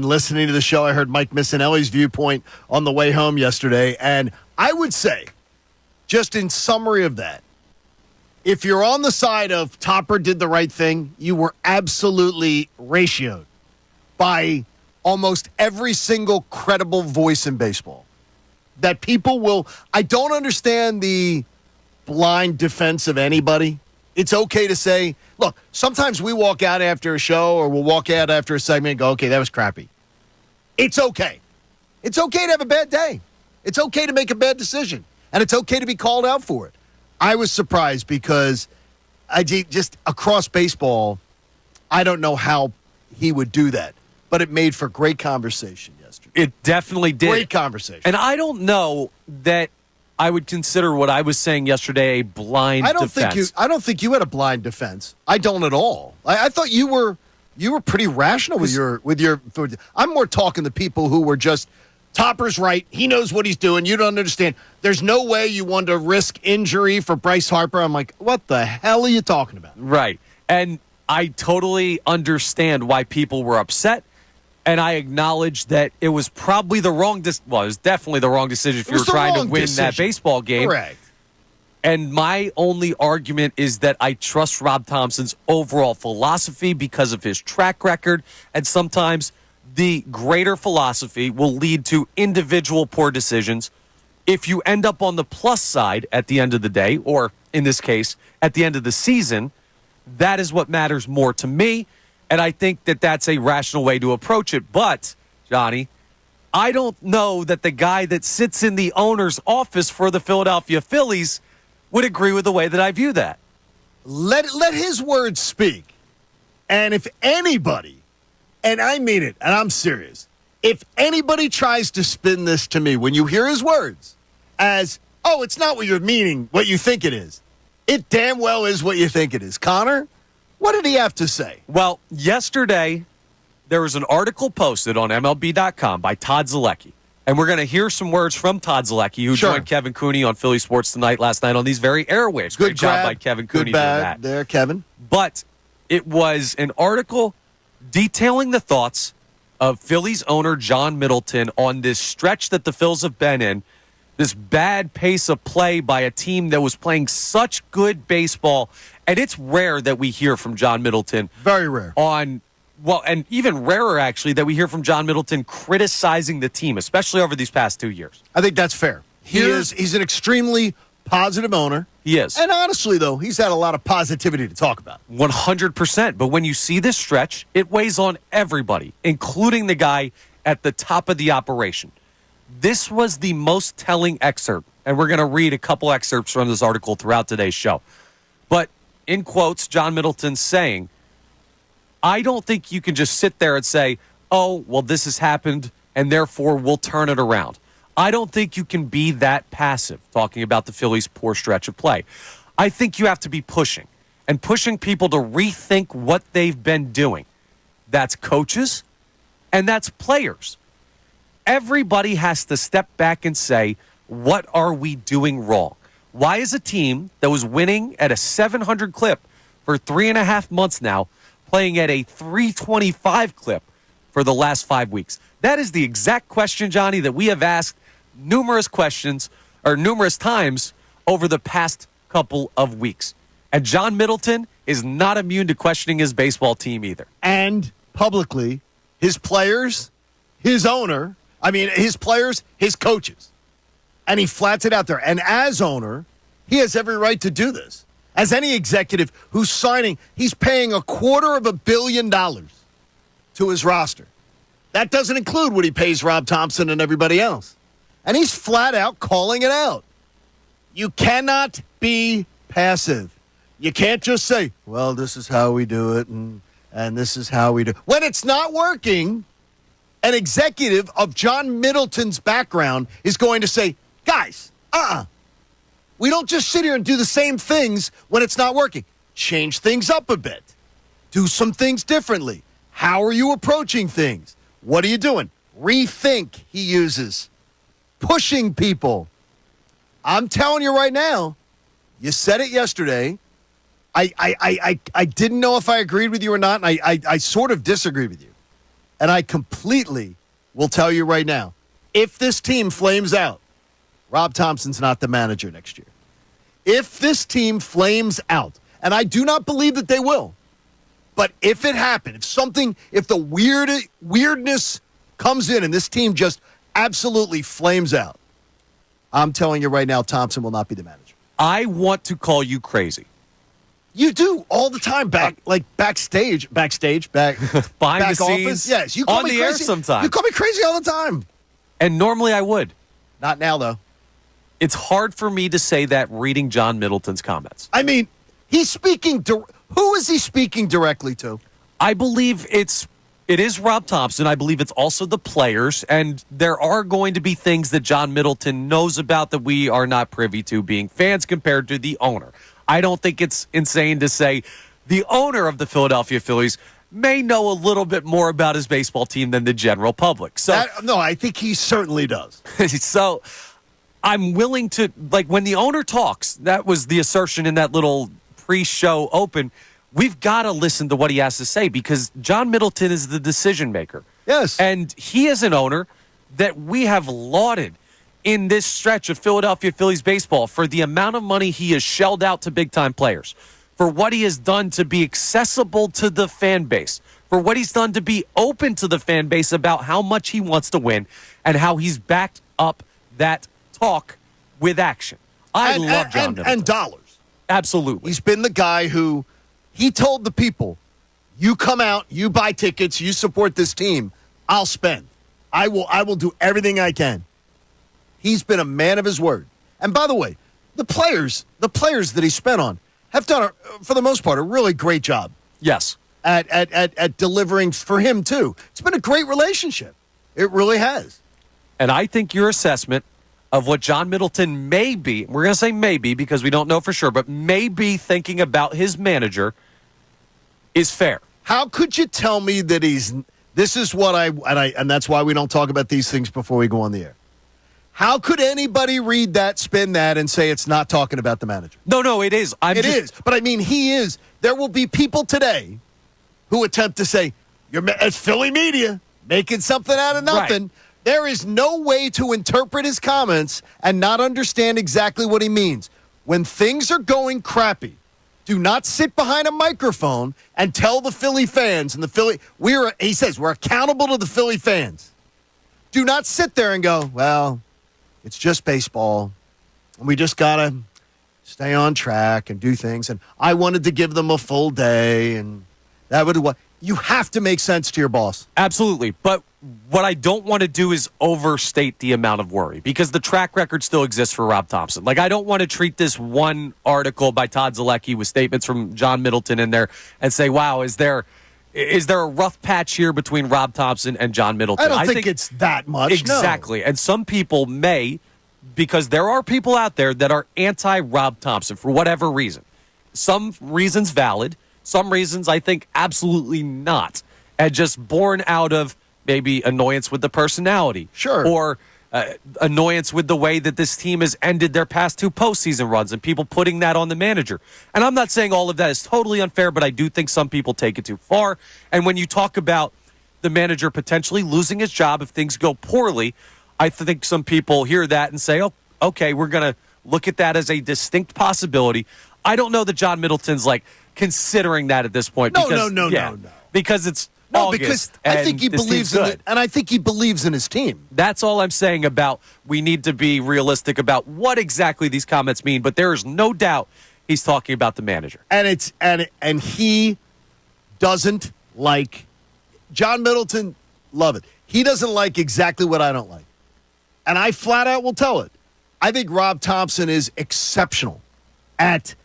Listening to the show, I heard Mike Missanelli's viewpoint on the way home yesterday, and I would say, just in summary of that, if you're on the side of Topper did the right thing, you were absolutely ratioed by almost every single credible voice in baseball. That people will, I don't understand the blind defense of anybody. It's okay to say, look, sometimes we walk out after a show or we'll walk out after a segment and go, okay, that was crappy. It's okay. It's okay to have a bad day. It's okay to make a bad decision. And it's okay to be called out for it. I was surprised because just across baseball, I don't know how he would do that. But it made for great conversation yesterday. It definitely did. Great conversation. And I don't know that I would consider what I was saying yesterday a blind defense. I don't think you had a blind defense. I don't at all. I thought you were pretty rational with your. I'm more talking to people who were just Topper's right. He knows what he's doing. You don't understand. There's no way you want to risk injury for Bryce Harper. I'm like, what the hell are you talking about? Right. And I totally understand why people were upset. And I acknowledge that it was probably the wrong it was definitely the wrong decision if you were trying to win that baseball game. Correct. And my only argument is that I trust Rob Thompson's overall philosophy because of his track record. And sometimes the greater philosophy will lead to individual poor decisions. If you end up on the plus side at the end of the day, or in this case, at the end of the season, that is what matters more to me. And I think that that's a rational way to approach it. But, Johnny, I don't know that the guy that sits in the owner's office for the Philadelphia Phillies would agree with the way that I view that. Let his words speak. And if anybody, and I mean it, and I'm serious, if anybody tries to spin this to me when you hear his words as, oh, it's not what you're meaning, what you think it is, it damn well is what you think it is. Connor? What did he have to say? Well, yesterday, there was an article posted on MLB.com by Todd Zalecki. And we're going to hear some words from Todd Zalecki, who joined Kevin Cooney on Philly Sports Tonight last night on these very airwaves. Great job by Kevin Cooney doing that. There, Kevin. But it was an article detailing the thoughts of Phillies owner John Middleton on this stretch that the Phils have been in, this bad pace of play by a team that was playing such good baseball. And it's rare that we hear from John Middleton. Very rare. And even rarer, actually, that we hear from John Middleton criticizing the team, especially over these past 2 years. I think that's fair. He's an extremely positive owner. He is. And honestly, though, he's had a lot of positivity to talk about. 100%. But when you see this stretch, it weighs on everybody, including the guy at the top of the operation. This was the most telling excerpt, and we're going to read a couple excerpts from this article throughout today's show. But in quotes, John Middleton saying, I don't think you can just sit there and say, oh, well, this has happened, and therefore we'll turn it around. I don't think you can be that passive, talking about the Phillies' poor stretch of play. I think you have to be pushing, and pushing people to rethink what they've been doing. That's coaches, and that's players. Everybody has to step back and say, what are we doing wrong? Why is a team that was winning at a 700 clip for 3.5 months now playing at a 325 clip for the last 5 weeks? That is the exact question, Johnny, that we have asked numerous times over the past couple of weeks. And John Middleton is not immune to questioning his baseball team either. And publicly, his players, his owner, his players, his coaches. And he flats it out there. And as owner, he has every right to do this. As any executive who's signing, he's paying $250 million to his roster. That doesn't include what he pays Rob Thompson and everybody else. And he's flat out calling it out. You cannot be passive. You can't just say, well, this is how we do it, and this is how we do it. When it's not working, an executive of John Middleton's background is going to say, guys, we don't just sit here and do the same things when it's not working. Change things up a bit. Do some things differently. How are you approaching things? What are you doing? Rethink, he uses. Pushing people. I'm telling you right now, you said it yesterday. I didn't know if I agreed with you or not, and I sort of disagree with you. And I completely will tell you right now, if this team flames out, Rob Thompson's not the manager next year. If this team flames out, and I do not believe that they will, but if it happened, if the weirdness comes in and this team just absolutely flames out, I'm telling you right now, Thompson will not be the manager. I want to call you crazy. You do all the time, backstage, back behind back the office. scenes, Yes, you call on me the crazy. air sometimes. You call me crazy all the time. And normally I would. Not now, though. It's hard for me to say that reading John Middleton's comments. I mean, he's speaking. Who is he speaking directly to? I believe it is Rob Thompson. I believe it's also the players, and there are going to be things that John Middleton knows about that we are not privy to, being fans compared to the owner. I don't think it's insane to say the owner of the Philadelphia Phillies may know a little bit more about his baseball team than the general public. So No, I think he certainly does. So I'm willing to, like, when the owner talks, that was the assertion in that little pre-show open, we've got to listen to what he has to say because John Middleton is the decision maker. Yes. And he is an owner that we have lauded in this stretch of Philadelphia Phillies baseball for the amount of money he has shelled out to big-time players, for what he has done to be accessible to the fan base, for what he's done to be open to the fan base about how much he wants to win and how he's backed up that talk with action. I love John Middleton. And dollars. Absolutely. He's been the guy who he told the people, you come out, you buy tickets, you support this team, I'll spend. I will do everything I can. He's been a man of his word. And by the way, the players that he spent on have done, for the most part, a really great job. Yes. At delivering for him, too. It's been a great relationship. It really has. And I think your assessment of what John Middleton may be, we're going to say maybe because we don't know for sure, but may be thinking about his manager is fair. How could you tell me that this is what and that's why we don't talk about these things before we go on the air. How could anybody read that, spin that, and say it's not talking about the manager? No, it is. It is. But I mean, he is. There will be people today who attempt to say, it's Philly media making something out of nothing. Right. There is no way to interpret his comments and not understand exactly what he means. When things are going crappy, do not sit behind a microphone and tell the Philly fans and he says we're accountable to the Philly fans. Do not sit there and go, well, it's just baseball, and we just got to stay on track and do things. And I wanted to give them a full day, and that would what you have to make sense to your boss. Absolutely. But what I don't want to do is overstate the amount of worry because the track record still exists for Rob Thompson. Like, I don't want to treat this one article by Todd Zalecki with statements from John Middleton in there and say, wow, is there a rough patch here between Rob Thompson and John Middleton? I don't think it's that much. Exactly. No. And some people may, because there are people out there that are anti-Rob Thompson for whatever reason. Some reasons valid. Some reasons I think absolutely not. And just born out of maybe annoyance with the personality. Sure. Or annoyance with the way that this team has ended their past two postseason runs and people putting that on the manager. And I'm not saying all of that is totally unfair, but I do think some people take it too far. And when you talk about the manager potentially losing his job if things go poorly, I think some people hear that and say, oh, okay, we're going to look at that as a distinct possibility. I don't know that John Middleton's like considering that at this point. No. Because it's No, August, because I think he believes in it, and I think he believes in his team. That's all I'm saying about we need to be realistic about what exactly these comments mean. But there is no doubt he's talking about the manager, and he doesn't like John Middleton. Love it. He doesn't like exactly what I don't like, and I flat out will tell it. I think Rob Thompson is exceptional at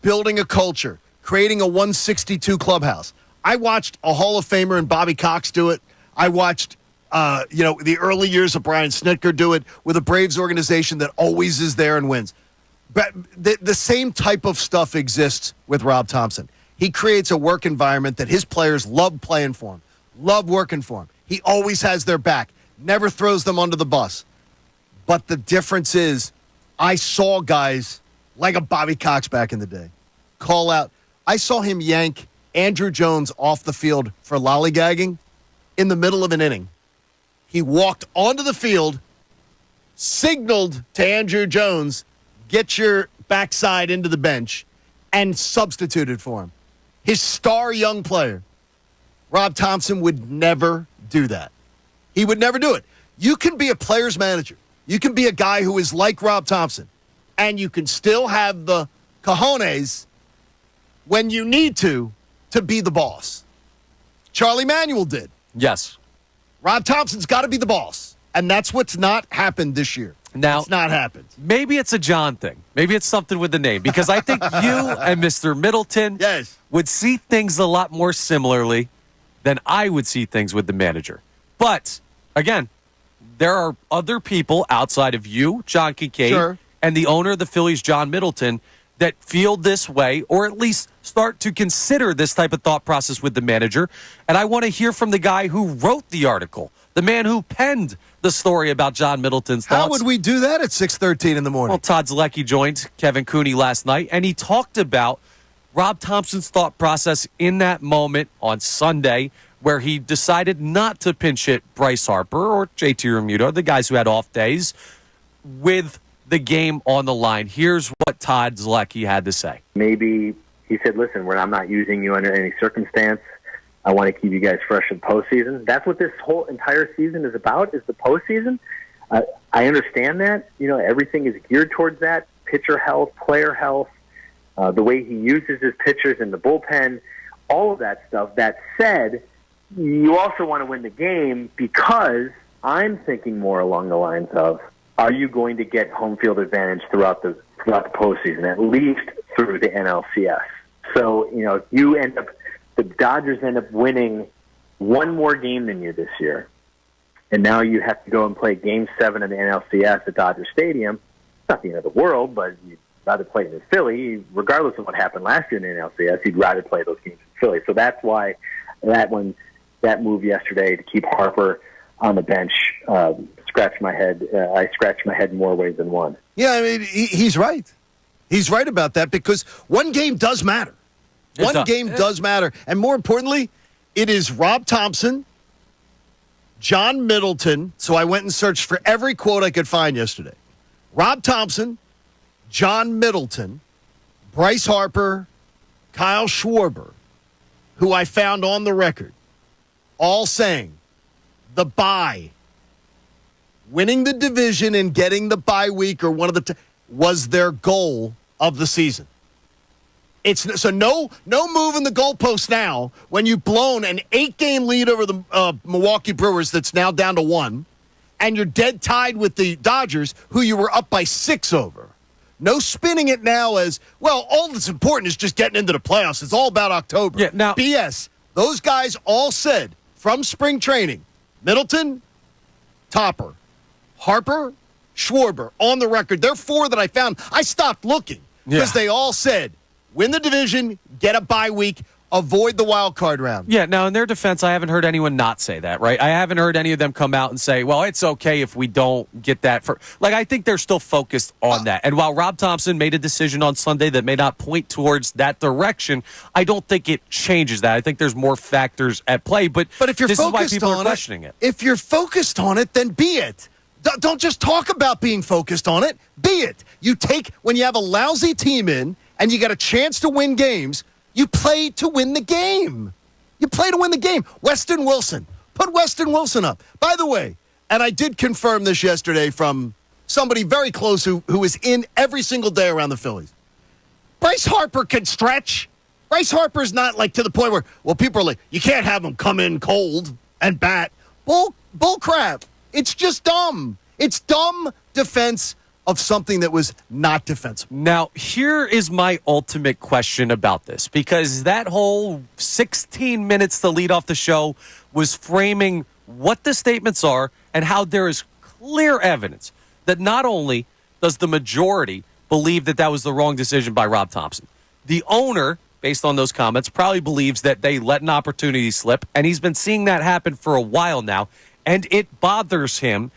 building a culture, creating a 162 clubhouse. I watched a Hall of Famer and Bobby Cox do it. I watched, the early years of Brian Snitker do it with a Braves organization that always is there and wins. But the same type of stuff exists with Rob Thompson. He creates a work environment that his players love playing for him, love working for him. He always has their back, never throws them under the bus. But the difference is I saw guys like a Bobby Cox back in the day call out. I saw him yank Andrew Jones off the field for lollygagging in the middle of an inning. He walked onto the field, signaled to Andrew Jones, get your backside into the bench, and substituted for him. His star young player. Rob Thompson would never do that. He would never do it. You can be a player's manager. You can be a guy who is like Rob Thompson, and you can still have the cojones when you need to be the boss. Charlie Manuel did. Yes. Rob Thompson's got to be the boss, and that's what's not happened this year. Now, it's not happened. Maybe it's a John thing. Maybe it's something with the name, because I think you and Mr. Middleton would see things a lot more similarly than I would see things with the manager. But, again, there are other people outside of you, John Kincade, and the owner of the Phillies, John Middleton, that feel this way, or at least start to consider this type of thought process with the manager. And I want to hear from the guy who wrote the article, the man who penned the story about John Middleton's thoughts. How would we do that at 6:13 in the morning? Well, Todd Zielecki joined Kevin Cooney last night, and he talked about Rob Thompson's thought process in that moment on Sunday, where he decided not to pinch hit Bryce Harper or JT Realmuto, the guys who had off days, with the game on the line. Here's what Todd Zielecki had to say. Maybe he said, listen, I'm not using you under any circumstance. I want to keep you guys fresh in postseason. That's what this whole entire season is about, is the postseason. I understand that. Everything is geared towards that. Pitcher health, player health, the way he uses his pitchers in the bullpen, all of that stuff. That said, you also want to win the game, because I'm thinking more along the lines of, are you going to get home field advantage throughout the postseason, at least through the NLCS? So, the Dodgers end up winning one more game than you this year, and now you have to go and play Game 7 of the NLCS at Dodger Stadium. It's not the end of the world, but you'd rather play it in Philly. Regardless of what happened last year in the NLCS, you'd rather play those games in Philly. So that's why that move yesterday to keep Harper on the bench scratched my head. I scratched my head in more ways than one. Yeah, I mean, he's right. He's right about that, because one game does matter. One game does matter. And more importantly, it is Rob Thompson, John Middleton. So I went and searched for every quote I could find yesterday. Rob Thompson, John Middleton, Bryce Harper, Kyle Schwarber, who I found on the record, all saying the bye, winning the division and getting the bye week or one of the was their goal of the season. So no moving the goalpost now when you've blown an 8-game lead over the Milwaukee Brewers that's now down to 1, and you're dead tied with the Dodgers, who you were up by 6 over. No spinning it now as, well, all that's important is just getting into the playoffs. It's all about October. Yeah, now, BS. Those guys all said from spring training, Middleton, Topper, Harper, Schwarber, on the record. They're 4 that I found. I stopped looking because they all said, win the division, get a bye week, avoid the wild card round. Yeah, now in their defense, I haven't heard anyone not say that, right? I haven't heard any of them come out and say, well, it's okay if we don't get that. I think they're still focused on that. And while Rob Thompson made a decision on Sunday that may not point towards that direction, I don't think it changes that. I think there's more factors at play. But if you're this is why focused people are on questioning it. If you're focused on it, then be it. Don't just talk about being focused on it. Be it. When you have a lousy team in and you got a chance to win games, you play to win the game. You play to win the game. Weston Wilson. Put Weston Wilson up. By the way, and I did confirm this yesterday from somebody very close who is in every single day around the Phillies. Bryce Harper can stretch. Bryce Harper's not to the point where, people are like, you can't have him come in cold and bat. Bull crap. It's just dumb. It's dumb defense of something that was not defensible. Now, here is my ultimate question about this, because that whole 16 minutes to lead off the show was framing what the statements are and how there is clear evidence that not only does the majority believe that was the wrong decision by Rob Thompson, the owner, based on those comments, probably believes that they let an opportunity slip, and he's been seeing that happen for a while now, and it bothers him.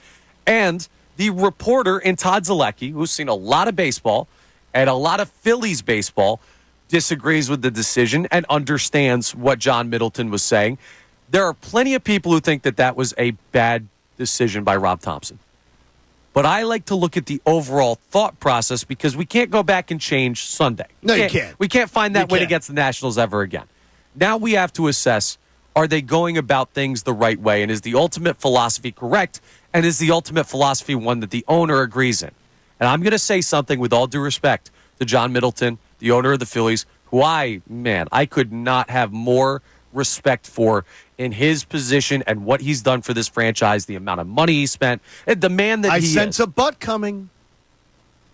And the reporter in Todd Zielecki, who's seen a lot of baseball and a lot of Phillies baseball, disagrees with the decision and understands what John Middleton was saying. There are plenty of people who think that that was a bad decision by Rob Thompson. But I like to look at the overall thought process because we can't go back and change Sunday. No, you can't. We can't find that You win can't. against the Nationals ever again. Now we have to assess, are they going about things the right way? And is the ultimate philosophy correct? And is the ultimate philosophy one that the owner agrees in? And I'm going to say something with all due respect to John Middleton, the owner of the Phillies, who I could not have more respect for in his position and what he's done for this franchise, the amount of money he spent, and the man that I he sense is. a butt coming.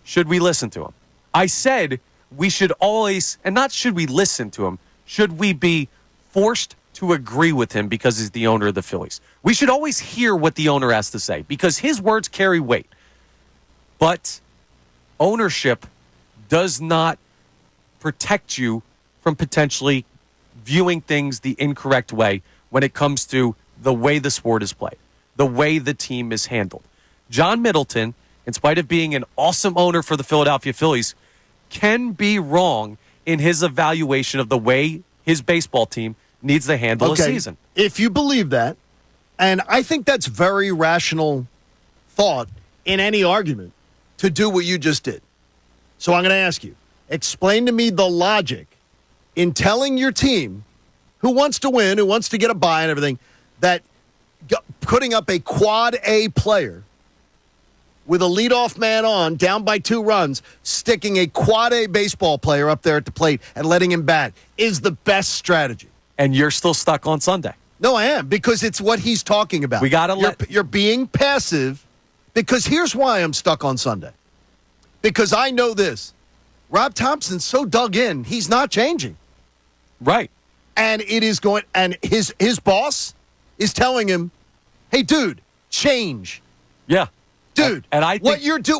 Should we listen to him? I said we should always, and not should we listen to him, should we be forced to agree with him because he's the owner of the Phillies? We should always hear what the owner has to say because his words carry weight. But ownership does not protect you from potentially viewing things the incorrect way when it comes to the way the sport is played, the way the team is handled. John Middleton, in spite of being an awesome owner for the Philadelphia Phillies, can be wrong in his evaluation of the way his baseball team needs to handle a season. If you believe that, and I think that's very rational thought in any argument to do what you just did. So I'm going to ask you, explain to me the logic in telling your team who wants to win, who wants to get a bye and everything, that putting up a quad A player with a leadoff man on, down by 2 runs, sticking a quad A baseball player up there at the plate and letting him bat is the best strategy. And you're still stuck on Sunday. No, I am, because it's what he's talking about. We gotta You're being passive, because here's why I'm stuck on Sunday. Because I know this. Rob Thompson's so dug in, he's not changing. Right. And it is going, and his boss is telling him, hey, dude, change. Yeah. Dude, and I think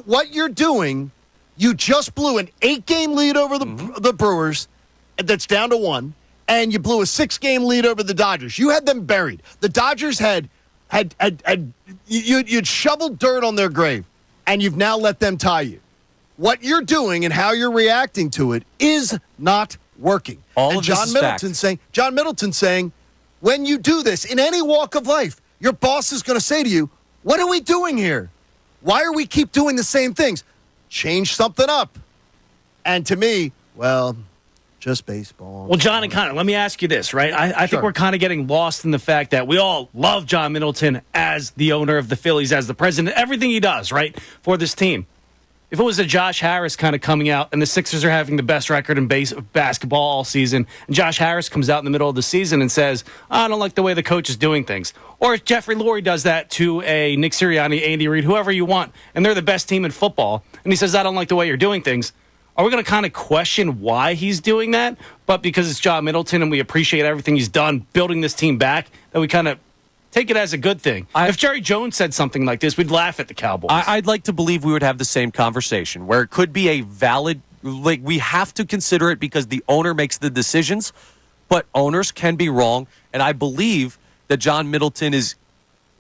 what you're doing, you just blew an 8-game lead over the Brewers that's down to 1, and you blew a 6-game lead over the Dodgers. You had them buried. The Dodgers had you'd shoveled dirt on their grave, and you've now let them tie you. What you're doing and how you're reacting to it is not working. All and of this is John Middleton saying, when you do this in any walk of life, your boss is going to say to you, what are we doing here? Why are we keep doing the same things? Change something up. And to me, well, just baseball. Well, John and Connor, let me ask you this, right? I think we're kind of getting lost in the fact that we all love John Middleton as the owner of the Phillies, as the president, everything he does, right, for this team. If it was a Josh Harris kind of coming out and the Sixers are having the best record in basketball all season, and Josh Harris comes out in the middle of the season and says, I don't like the way the coach is doing things. Or if Jeffrey Lurie does that to a Nick Sirianni, Andy Reid, whoever you want, and they're the best team in football, and he says, I don't like the way you're doing things, are we going to kind of question why he's doing that? But because it's John Middleton and we appreciate everything he's done building this team back, that we kind of take it as a good thing. If Jerry Jones said something like this, we'd laugh at the Cowboys. I'd like to believe we would have the same conversation where it could be a valid, like we have to consider it because the owner makes the decisions, but owners can be wrong. And I believe that John Middleton is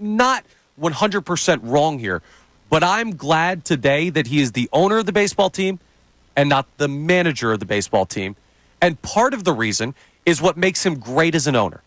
not 100% wrong here, but I'm glad today that he is the owner of the baseball team and not the manager of the baseball team. And part of the reason is what makes him great as an owner.